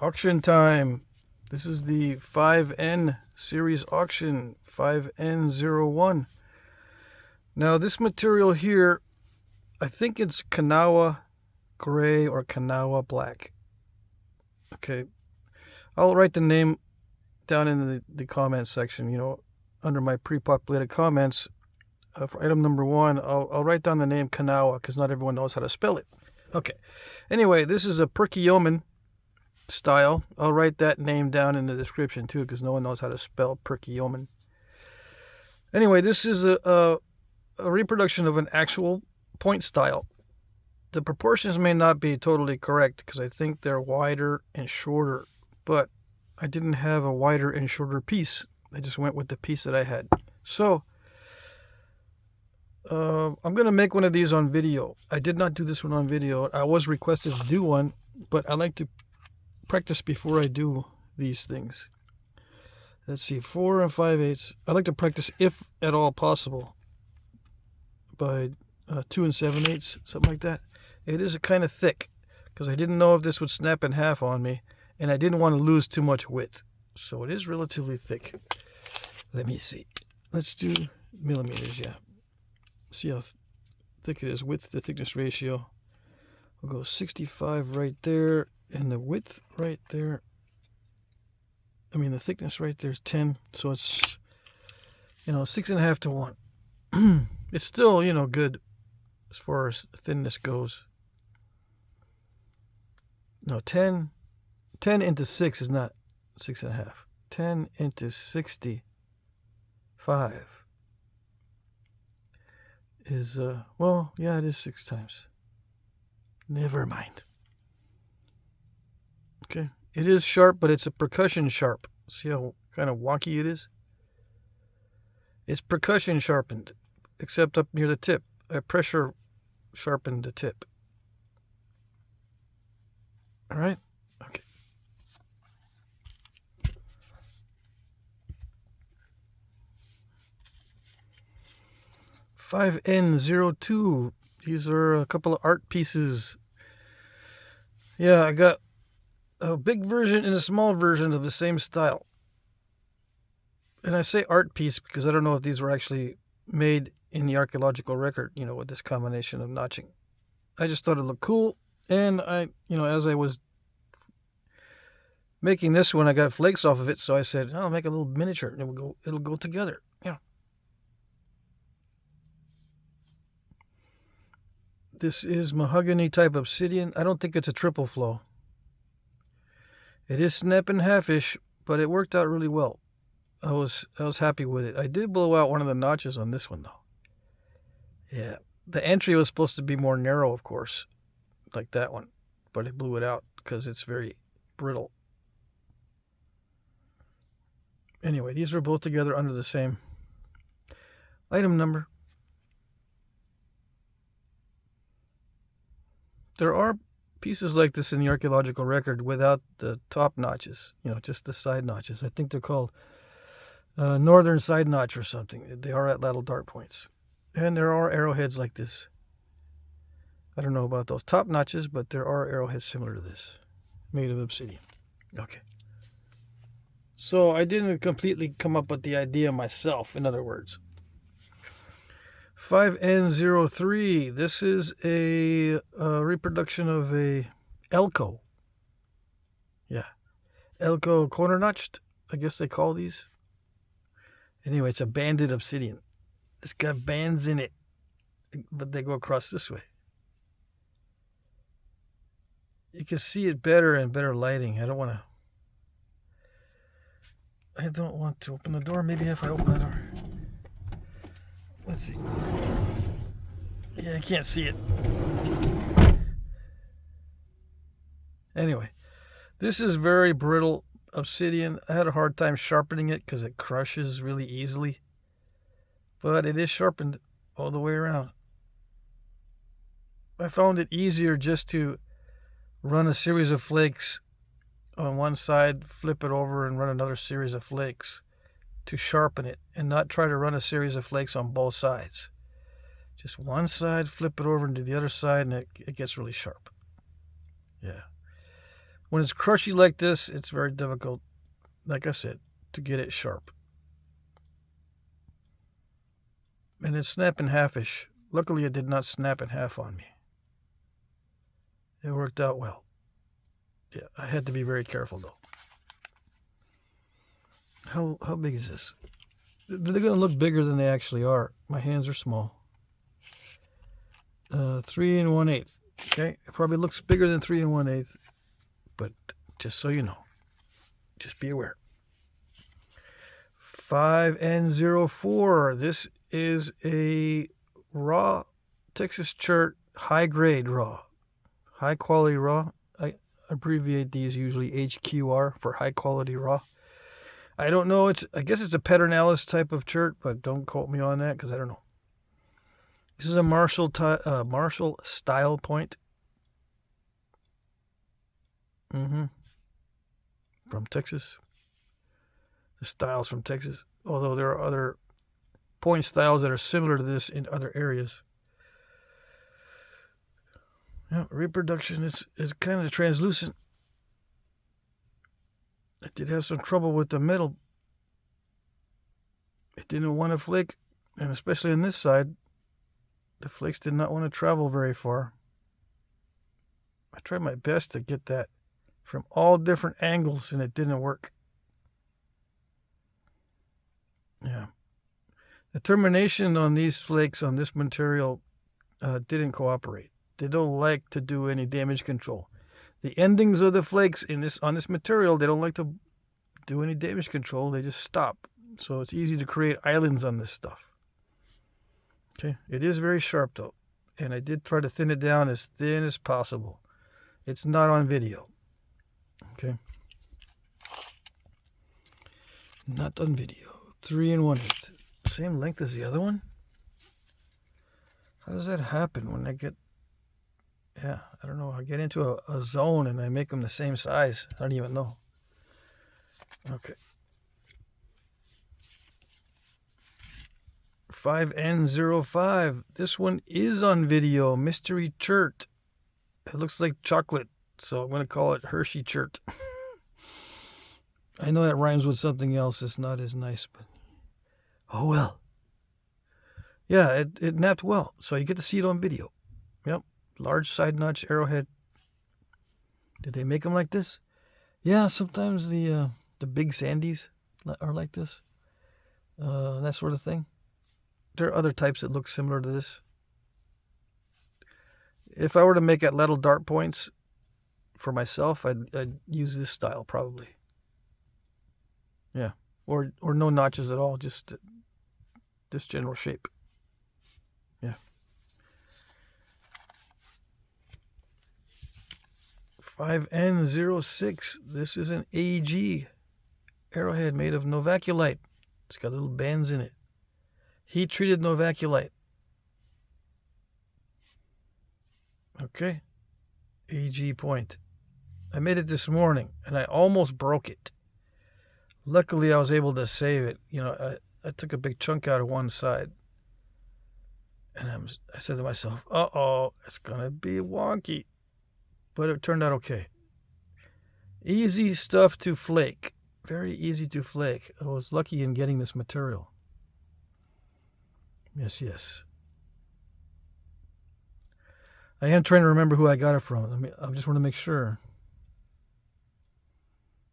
Auction time. This is the 5N series auction, 5N01. Now this material here, I think it's Kanawha gray or Kanawha black. Okay, I'll write the name down in the comment section, under my pre-populated comments. For item number 1, I'll write down the name Kanawha because not everyone knows how to spell it. Okay, anyway, this is a Perkiomen style. I'll write that name down in the description too because no one knows how to spell Perkiomen. Anyway, this is a reproduction of an actual point style. The proportions may not be totally correct because I think they're wider and shorter, but I didn't have a wider and shorter piece. I just went with the piece that I had. So I'm going to make one of these on video. I did not do this one on video. I was requested to do one, but I like to practice before I do these things. Let's see, 4 5/8. I like to practice, if at all possible, by 2 7/8, something like that. It is kind of thick because I didn't know if this would snap in half on me, and I didn't want to lose too much width. So it is relatively thick. Let me see. Let's do millimeters, yeah. See how thick it is, width to thickness ratio. We'll go 65 right there, and the width right there. The thickness right there is 10, so it's 6.5 to 1. It's still good as far as thinness goes. No, 10 into 6 is not 6.5. 10 into 65 is it is 6 times. Never mind. Okay, it is sharp, but it's a percussion sharp. See how kind of wonky it is? It's percussion sharpened, except up near the tip. I pressure sharpened the tip. All right? Okay. (5N02). These are a couple of art pieces. Yeah, I got a big version and a small version of the same style. And I say art piece because I don't know if these were actually made in the archaeological record, with this combination of notching. I just thought it looked cool. And I, as I was making this one, I got flakes off of it. So I said, I'll make a little miniature and it'll go together. This is mahogany type obsidian. I don't think it's a triple flow. It is snap in half-ish, but it worked out really well. I was happy with it. I did blow out one of the notches on this one though. Yeah, the entry was supposed to be more narrow, of course, like that one, but I blew it out because it's very brittle. Anyway, these are both together under the same item number. There are pieces like this in the archaeological record without the top notches, just the side notches. I think they're called northern side notch or something. They are at lattice dart points. And there are arrowheads like this. I don't know about those top notches, but there are arrowheads similar to this, made of obsidian. Okay. So I didn't completely come up with the idea myself, in other words. 5N03. This is a reproduction of a Elko. Yeah. Elko corner notched, I guess they call these. Anyway, it's a banded obsidian. It's got bands in it, but they go across this way. You can see it better in better lighting. I don't want to open the door. Maybe if I open the door. Let's see. Yeah, I can't see it. Anyway, this is very brittle obsidian. I had a hard time sharpening it because it crushes really easily. But it is sharpened all the way around. I found it easier just to run a series of flakes on one side, flip it over, and run another series of flakes to sharpen it, and not try to run a series of flakes on both sides. Just one side, flip it over into the other side, and it gets really sharp. Yeah. When it's crushy like this, it's very difficult, like I said, to get it sharp. And it's snapping halfish. Luckily, it did not snap in half on me. It worked out well. Yeah, I had to be very careful though. How big is this? They're going to look bigger than they actually are. My hands are small. 3 1/8. Okay, it probably looks bigger than 3 1/8, but just so you know, just be aware. 5N04. This is a raw Texas chert, high grade raw, high quality raw. I abbreviate these usually HQR for high quality raw. I don't know. I guess it's a Pedernales type of chert, but don't quote me on that because I don't know. This is a Marshall style point. From Texas. The style's from Texas. Although there are other point styles that are similar to this in other areas. Yeah, reproduction is kind of translucent. I did have some trouble with the metal. It didn't want to flake, and especially on this side, the flakes did not want to travel very far. I tried my best to get that from all different angles, and it didn't work. Yeah. The termination on these flakes on this material didn't cooperate. They don't like to do any damage control. The endings of the flakes on this material, they don't like to do any damage control. They just stop. So it's easy to create islands on this stuff. Okay, it is very sharp though, and I did try to thin it down as thin as possible. It's not on video. Okay, not on video. 3 1/8. Same length as the other one. How does that happen when I get? Yeah, I don't know. I get into a zone and I make them the same size. I don't even know. Okay. 5N05. This one is on video. Mystery chert. It looks like chocolate, so I'm going to call it Hershey chert. I know that rhymes with something else. It's not as nice, but oh well. Yeah, it napped well, so you get to see it on video. Yep. Large side notch arrowhead. Did they make them like this? Yeah, sometimes the big sandies are like this. That sort of thing. There are other types that look similar to this. If I were to make little dart points for myself, I'd use this style probably. Yeah, or no notches at all, just this general shape. Yeah. 5N06. This is an AG arrowhead made of novaculite. It's got little bands in it. Heat treated novaculite. Okay. AG point. I made it this morning and I almost broke it. Luckily, I was able to save it. You know, I took a big chunk out of one side. And I said to myself, uh-oh, it's going to be wonky. But it turned out okay. Easy stuff to flake. Very easy to flake. I was lucky in getting this material. Yes. I am trying to remember who I got it from. I just want to make sure.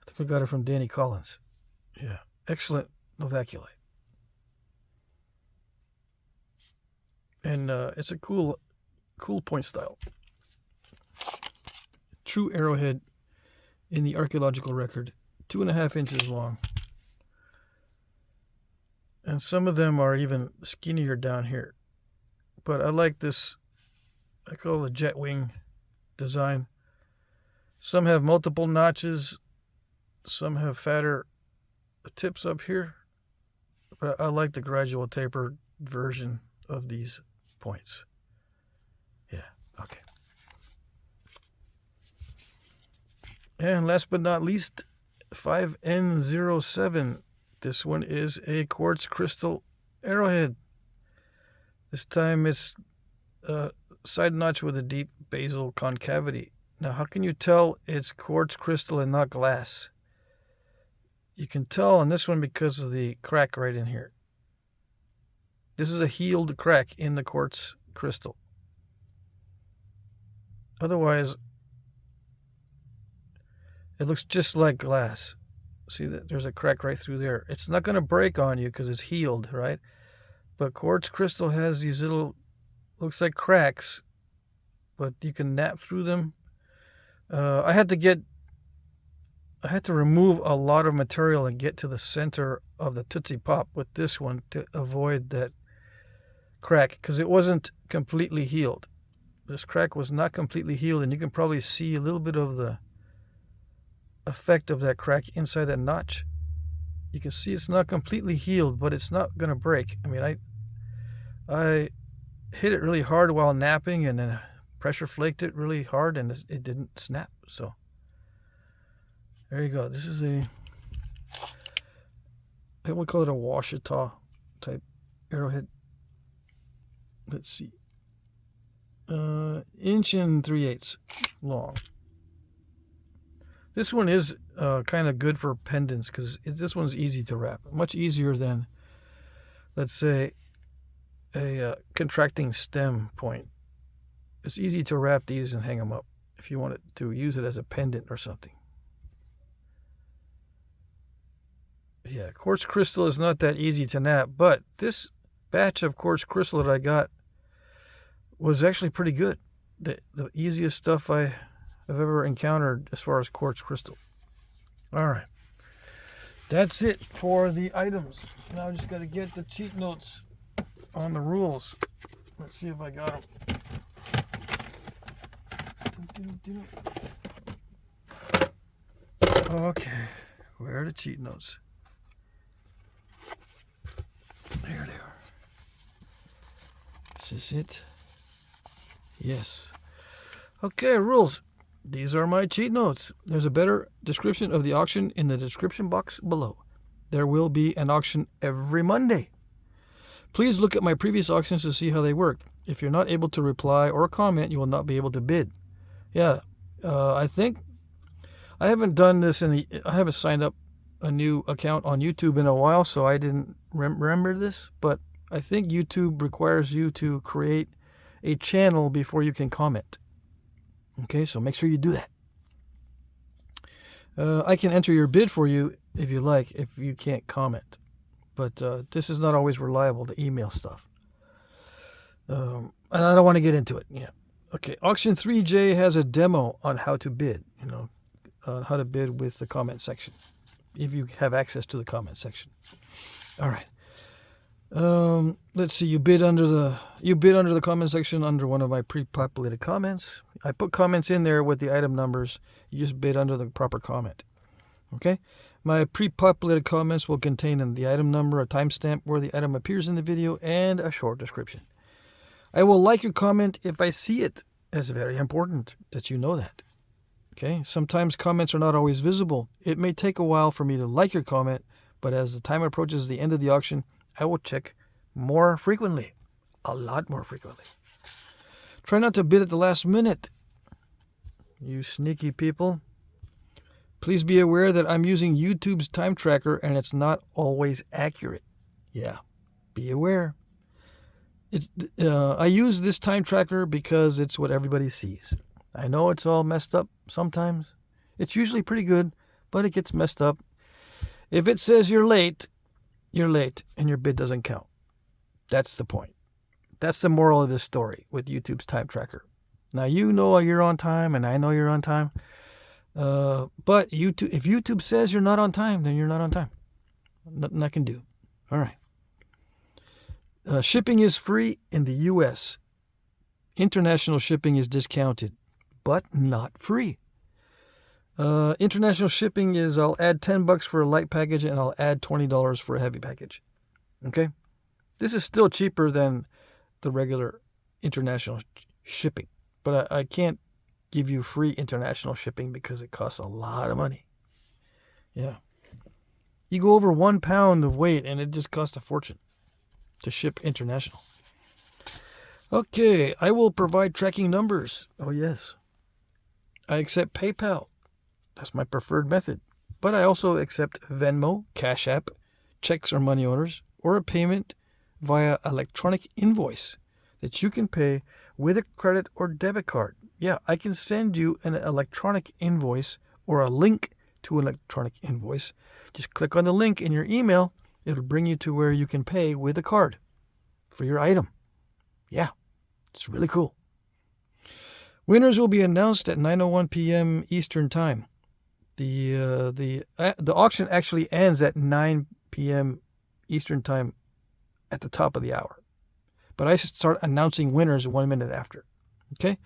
I think I got it from Danny Collins. Yeah. Excellent novaculite. And it's a cool point style. True arrowhead in the archaeological record. 2.5 inches long. And some of them are even skinnier down here. But I like this, I call it a jet wing design. Some have multiple notches. Some have fatter tips up here. But I like the gradual taper version of these points. Yeah, okay. And last but not least, 5N07. This one is a quartz crystal arrowhead. This time it's side notch with a deep basal concavity. Now, how can you tell it's quartz crystal and not glass? You can tell on this one because of the crack right in here. This is a healed crack in the quartz crystal. Otherwise, it looks just like glass. See that there's a crack right through there. It's not going to break on you because it's healed, right? But quartz crystal has these little, looks like cracks, but you can nap through them. I had to remove a lot of material and get to the center of the Tootsie Pop with this one to avoid that crack because it wasn't completely healed. This crack was not completely healed, and you can probably see a little bit of the effect of that crack inside that notch. You can see it's not completely healed, but it's not going to break. I mean, I hit it really hard while napping, and then pressure flaked it really hard, and it didn't snap. So there you go. This is I would call it a Washita type arrowhead. Let's see. 1 3/8 long. This one is kind of good for pendants because this one's easy to wrap. Much easier than, let's say, a contracting stem point. It's easy to wrap these and hang them up if you want to use it as a pendant or something. Yeah, quartz crystal is not that easy to nap, but this batch of quartz crystal that I got was actually pretty good. The easiest stuff I've ever encountered as far as quartz crystal. All right. That's it for the items. Now I just got to get the cheat notes on the rules. Let's see if I got them. Okay. Where are the cheat notes? There they are. This is it. Yes. Okay, rules. These are my cheat notes. There's a better description of the auction in the description box below. There will be an auction every Monday. Please look at my previous auctions to see how they work. If you're not able to reply or comment, you will not be able to bid. Yeah, I think I haven't done this I haven't signed up a new account on YouTube in a while, so I didn't remember this, but I think YouTube requires you to create a channel before you can comment. Okay, so make sure you do that. I can enter your bid for you if you like, if you can't comment. But this is not always reliable, the email stuff. And I don't want to get into it. Yeah. Okay, Auction 3J has a demo on how to bid, how to bid with the comment section, if you have access to the comment section. All right. Let's see. You bid under the comment section under one of my pre-populated comments. I put comments in there with the item numbers. You just bid under the proper comment. Okay. My pre-populated comments will contain the item number, a timestamp where the item appears in the video, and a short description. I will like your comment if I see it. It's very important that you know that. Okay. Sometimes comments are not always visible. It may take a while for me to like your comment, but as the time approaches the end of the auction, I will check more frequently, a lot more frequently. Try not to bid at the last minute, you sneaky people. Please be aware that I'm using YouTube's time tracker and it's not always accurate. Yeah, be aware. I use this time tracker because it's what everybody sees. I know it's all messed up sometimes. It's usually pretty good, but it gets messed up. If it says you're late, and your bid doesn't count. That's the point. That's the moral of this story with YouTube's time tracker. Now, you know you're on time, and I know you're on time. But if YouTube says you're not on time, then you're not on time. Nothing I can do. All right. Shipping is free in the U.S. International shipping is discounted, but not free. International shipping is I'll add $10 for a light package and I'll add $20 for a heavy package. Okay? This is still cheaper than the regular international shipping, but I can't give you free international shipping because it costs a lot of money. Yeah. You go over 1 pound of weight and it just costs a fortune to ship international. Okay, I will provide tracking numbers. Oh, yes. I accept PayPal. That's my preferred method. But I also accept Venmo, Cash App, checks or money orders, or a payment via electronic invoice that you can pay with a credit or debit card. Yeah, I can send you an electronic invoice or a link to an electronic invoice. Just click on the link in your email. It'll bring you to where you can pay with a card for your item. Yeah, it's really cool. Winners will be announced at 9:01 p.m. Eastern Time. The auction actually ends at 9 p.m. Eastern Time at the top of the hour. But I start announcing winners 1 minute after. Okay?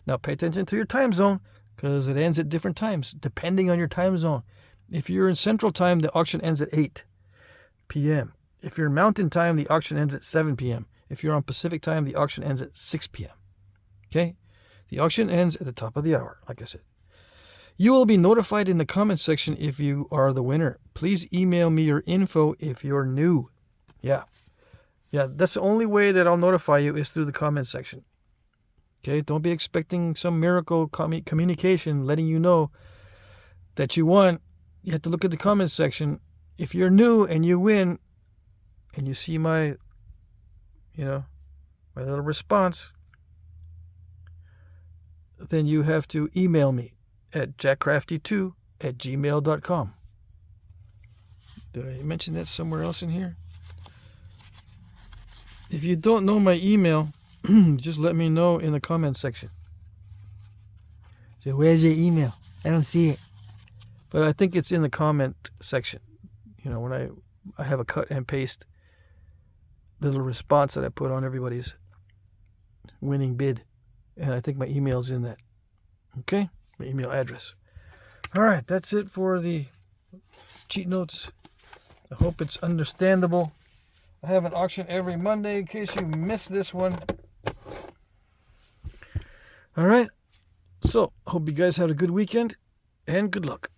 Now pay attention to your time zone because it ends at different times depending on your time zone. If you're in Central Time, the auction ends at 8 p.m. If you're in Mountain Time, the auction ends at 7 p.m. If you're on Pacific Time, the auction ends at 6 p.m. Okay? The auction ends at the top of the hour, like I said. You will be notified in the comment section if you are the winner. Please email me your info if you're new. Yeah, that's the only way that I'll notify you is through the comment section. Okay, don't be expecting some miracle communication letting you know that you won. You have to look at the comment section. If you're new and you win and you see my little response, then you have to email me at jackcrafty2@gmail.com. Did I mention that somewhere else in here? If you don't know my email, just let me know in the comment section. So where's your email? I don't see it. But I think it's in the comment section. When I have a cut and paste little response that I put on everybody's winning bid. And I think my email's in that. Okay? My email address. All right, that's it for the cheat notes. I hope it's understandable. I have an auction every Monday in case you missed this one. All right. So, hope you guys had a good weekend and good luck.